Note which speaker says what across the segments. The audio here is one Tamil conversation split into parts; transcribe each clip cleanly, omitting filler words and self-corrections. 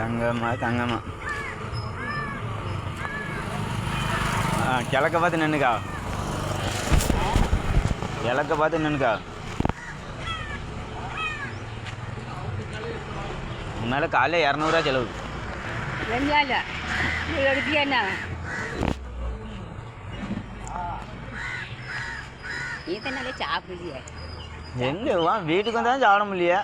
Speaker 1: தங்கம்மா கிழக்க பார்த்து நின்னுக்கா, கிழக்க பார்த்து நின்னுக்கா. உன்னால காலையில் 200 செலவு. எங்கே வா வீட்டுக்கு வந்தாலும் சாப்பிட முடியல.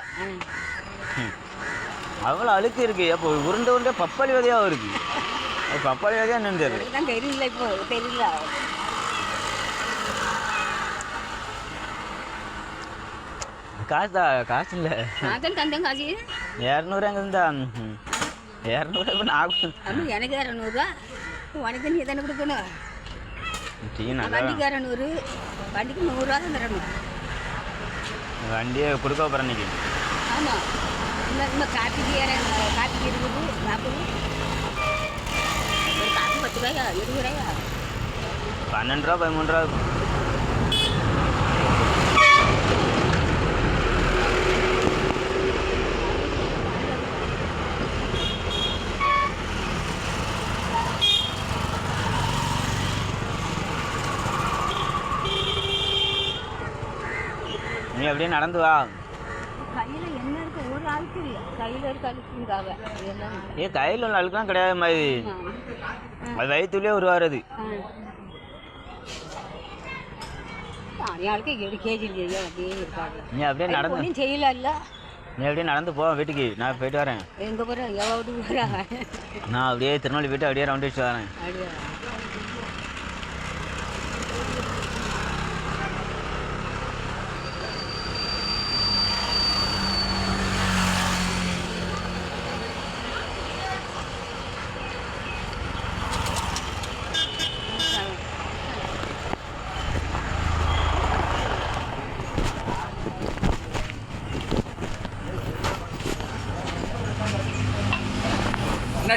Speaker 1: அவ்வளோ அழுக்கு இருக்கு. அப்போ உருண்டை உருண்டை பப்பாளி விதையாக இருக்கு. அது பப்பாளி விதையாக என்னன்னு தெரியல.
Speaker 2: இப்போ தெரியல.
Speaker 1: காசு இல்லை.
Speaker 2: தந்தேன் காசு
Speaker 1: 200 அங்கே இருந்தா 200 இப்போ நான்
Speaker 2: எனக்கு 200 உனக்கு நீ தானே கொடுக்கணும். வண்டிக்கு 200 வண்டிக்கு 100 தான் தரணும்.
Speaker 1: வண்டியை கொடுக்க போகிறேன் இன்னைக்கு.
Speaker 2: ஆமாம் இன்னும் காப்பிக்கு 20 40 ஒரு காப்பி 10 ரூபாயா 20 ரூபாயா
Speaker 1: 12 ரூபா 13 ரூபா. நீ அப்படியே நடந்து வா.
Speaker 2: கையில் என்ன இருக்கு? ஒரு ஆளுக்கு கையில் இருக்க அழுக்குங்காக.
Speaker 1: கையில் உள்ள அழுக்கெல்லாம் கிடையாது மாதிரி. அது வயிற்றுலேயே உருவாருது.
Speaker 2: ஆளுக்கு 7 கேஜி இல்லையா அப்படியே இருக்காது.
Speaker 1: நீ அப்படியே நடந்து
Speaker 2: செய்யல இல்லை.
Speaker 1: நீ அப்படியே நடந்து போ வீட்டுக்கு. நான் போயிட்டு வரேன்.
Speaker 2: எங்கே போகிறேன்? எவ்வளோ போகிறாங்க?
Speaker 1: நான் அப்படியே திருநெல்வேலி போயிட்டு அப்படியே ரவுண்ட் அடிச்சு வரேன்.
Speaker 2: அப்படியா?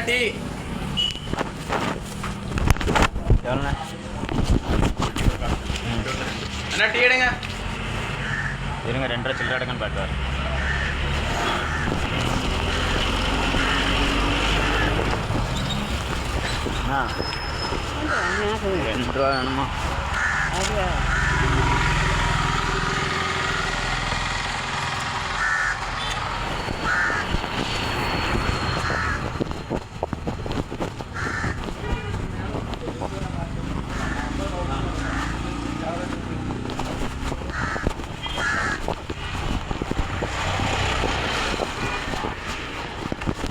Speaker 3: டீ
Speaker 1: எவ்வளோண்ணா?
Speaker 3: அண்ணா டீ எடுங்க.
Speaker 1: இருங்க 2 ரூபா சில்லறை எடுக்கன்னு பார்த்து வரேன். ஆ 2 ரூபா வேணுமா?